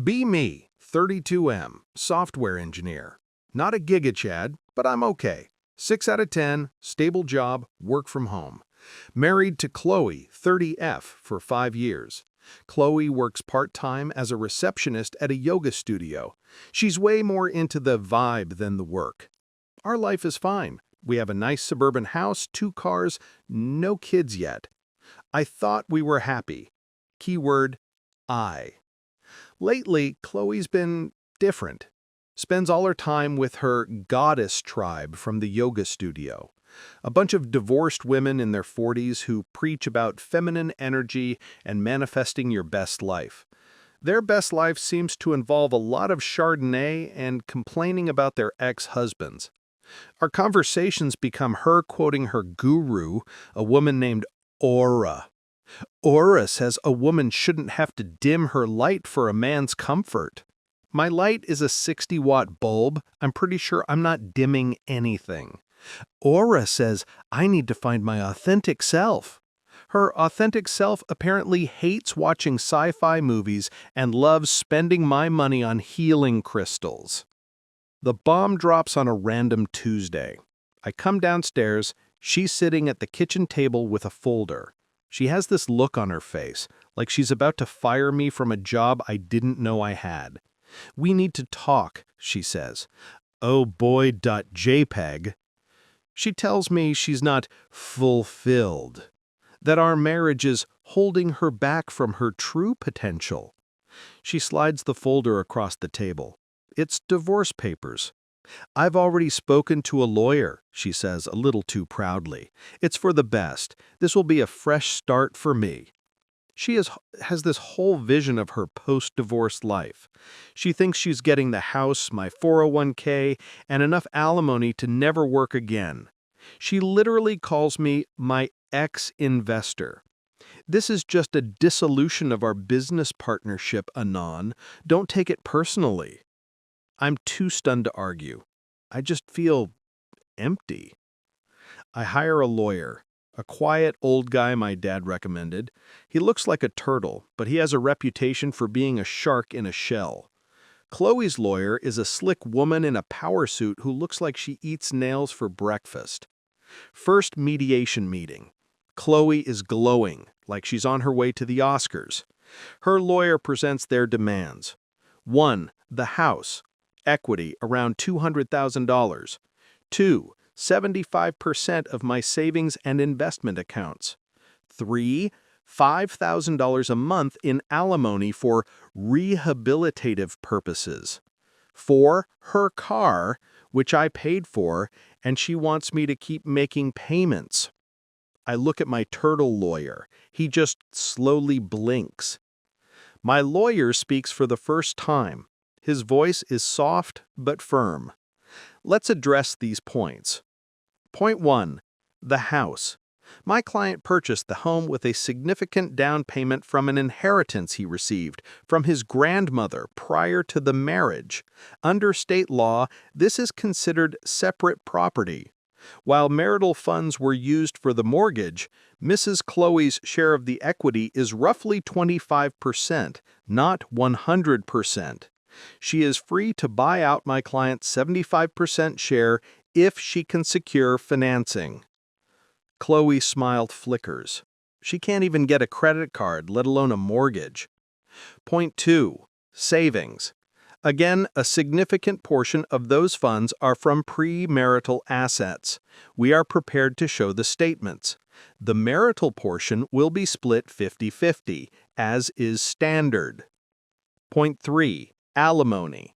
Be me, 32M, software engineer. Not a giga chad, but I'm okay. 6 out of 10, stable job, work from home. Married to Chloe, 30F, for 5 years. Chloe works part-time as a receptionist at a yoga studio. She's way more into the vibe than the work. Our life is fine. We have a nice suburban house, 2 cars, no kids yet. I thought we were happy. Keyword, I. Lately, Chloe's been different. Spends all her time with her goddess tribe from the yoga studio. A bunch of divorced women in their 40s who preach about feminine energy and manifesting your best life. Their best life seems to involve a lot of Chardonnay and complaining about their ex-husbands. Our conversations become her quoting her guru, a woman named Aura. Aura says a woman shouldn't have to dim her light for a man's comfort. My light is a 60-watt bulb. I'm pretty sure I'm not dimming anything. Aura says I need to find my authentic self. Her authentic self apparently hates watching sci-fi movies and loves spending my money on healing crystals. The bomb drops on a random Tuesday. I come downstairs. She's sitting at the kitchen table with a folder. She has this look on her face, like she's about to fire me from a job I didn't know I had. We need to talk, she says. Oh boy.jpg. She tells me she's not fulfilled, that our marriage is holding her back from her true potential. She slides the folder across the table. It's divorce papers. I've already spoken to a lawyer, she says a little too proudly. It's for the best. This will be a fresh start for me. She has this whole vision of her post-divorce life. She thinks she's getting the house, my 401k, and enough alimony to never work again. She literally calls me my ex-investor. This is just a dissolution of our business partnership, Anon. Don't take it personally. I'm too stunned to argue. I just feel empty. I hire a lawyer, a quiet old guy my dad recommended. He looks like a turtle, but he has a reputation for being a shark in a shell. Chloe's lawyer is a slick woman in a power suit who looks like she eats nails for breakfast. First mediation meeting. Chloe is glowing, like she's on her way to the Oscars. Her lawyer presents their demands. 1. The house. Equity around $200,000. 2. 75% of my savings and investment accounts. 3. $5,000 a month in alimony for rehabilitative purposes. 4. Her car, which I paid for, and she wants me to keep making payments. I look at my turtle lawyer. He just slowly blinks. My lawyer speaks for the first time. His voice is soft but firm. Let's address these points. Point 1. The house. My client purchased the home with a significant down payment from an inheritance he received from his grandmother prior to the marriage. Under state law, this is considered separate property. While marital funds were used for the mortgage, Mrs. Chloe's share of the equity is roughly 25%, not 100%. She is free to buy out my client's 75% share if she can secure financing. Chloe's smile flickers. She can't even get a credit card, let alone a mortgage. Point 2. Savings. Again, a significant portion of those funds are from premarital assets. We are prepared to show the statements. The marital portion will be split 50-50, as is standard. Point 3. Alimony.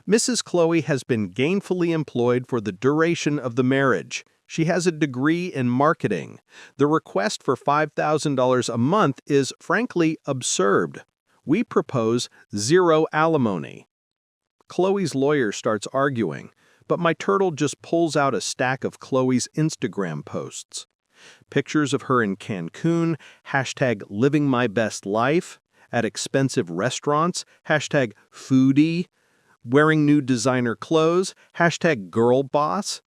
Mrs. Chloe has been gainfully employed for the duration of the marriage. She has a degree in marketing. The request for $5,000 a month is, frankly, absurd. We propose 0 alimony. Chloe's lawyer starts arguing, but my turtle just pulls out a stack of Chloe's Instagram posts. Pictures of her in Cancun, #livingmybestlife, at expensive restaurants, #foodie, wearing new designer clothes, #girlboss.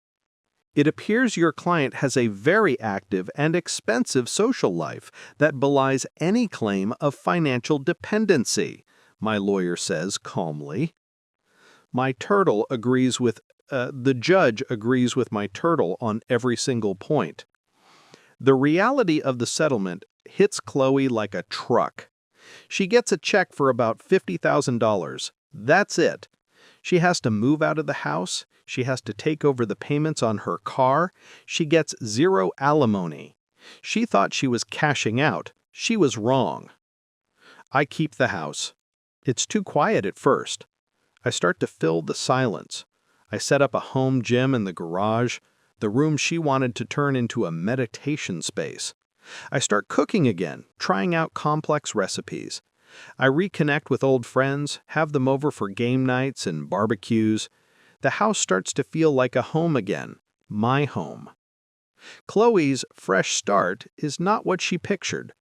It appears your client has a very active and expensive social life that belies any claim of financial dependency. my lawyer says calmly. The judge agrees with my turtle on every single point. The reality of the settlement hits Chloe like a truck. She gets a check for about $50,000. That's it. She has to move out of the house. She has to take over the payments on her car. She gets zero alimony. She thought she was cashing out. She was wrong. I keep the house. It's too quiet at first. I start to fill the silence. I set up a home gym in the garage, the room she wanted to turn into a meditation space. I start cooking again, trying out complex recipes. I reconnect with old friends, have them over for game nights and barbecues. The house starts to feel like a home again, my home. Chloe's fresh start is not what she pictured.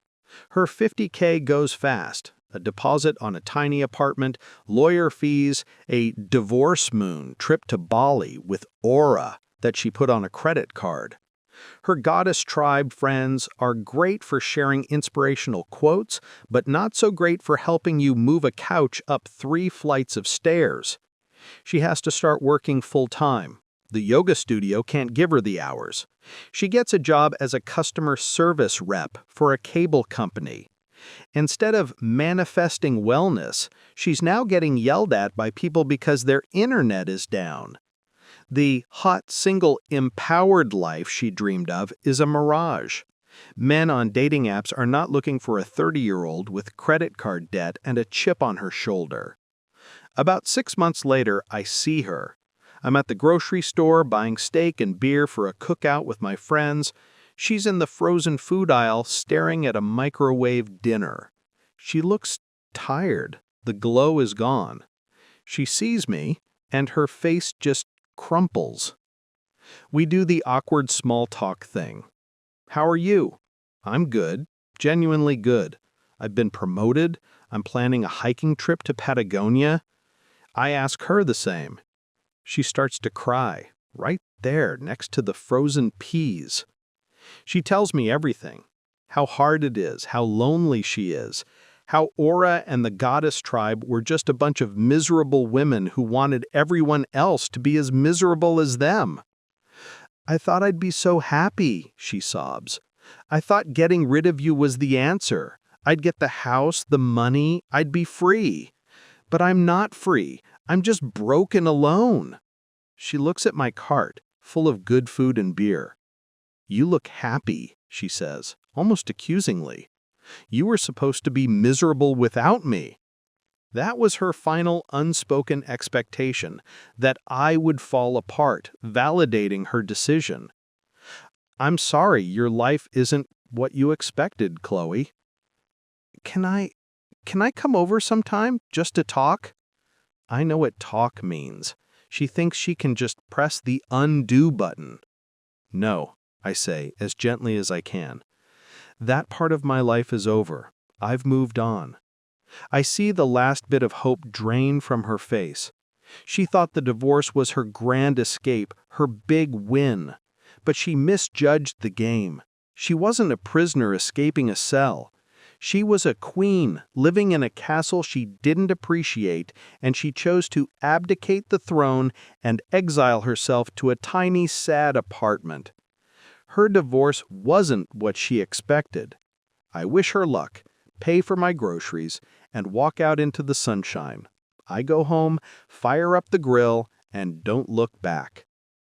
Her $50K goes fast. A deposit on a tiny apartment, lawyer fees, a divorce moon trip to Bali with aura that she put on a credit card. Her goddess tribe friends are great for sharing inspirational quotes, but not so great for helping you move a couch up 3 flights of stairs. She has to start working full-time. The yoga studio can't give her the hours. She gets a job as a customer service rep for a cable company. Instead of manifesting wellness, she's now getting yelled at by people because their internet is down. The hot, single, empowered life she dreamed of is a mirage. Men on dating apps are not looking for a 30-year-old with credit card debt and a chip on her shoulder. About 6 months later, I see her. I'm at the grocery store buying steak and beer for a cookout with my friends. She's in the frozen food aisle staring at a microwave dinner. She looks tired. The glow is gone. She sees me, and her face just crumples. We do the awkward small talk thing. How are you? I'm good. Genuinely good. I've been promoted. I'm planning a hiking trip to Patagonia. I ask her the same. She starts to cry, right there next to the frozen peas. She tells me everything. How hard it is, how lonely she is, how Aura and the goddess tribe were just a bunch of miserable women who wanted everyone else to be as miserable as them. I thought I'd be so happy, she sobs. I thought getting rid of you was the answer. I'd get the house, the money, I'd be free. But I'm not free. I'm just broken alone. She looks at my cart, full of good food and beer. You look happy, she says, almost accusingly. You were supposed to be miserable without me. That was her final unspoken expectation, that I would fall apart, validating her decision. I'm sorry, your life isn't what you expected, Chloe. Can I come over sometime, just to talk? I know what talk means. She thinks she can just press the undo button. No, I say, as gently as I can. That part of my life is over. I've moved on. I see the last bit of hope drain from her face. She thought the divorce was her grand escape, her big win. But she misjudged the game. She wasn't a prisoner escaping a cell. She was a queen living in a castle she didn't appreciate, and she chose to abdicate the throne and exile herself to a tiny, sad apartment. Her divorce wasn't what she expected. I wish her luck, pay for my groceries, and walk out into the sunshine. I go home, fire up the grill, and don't look back.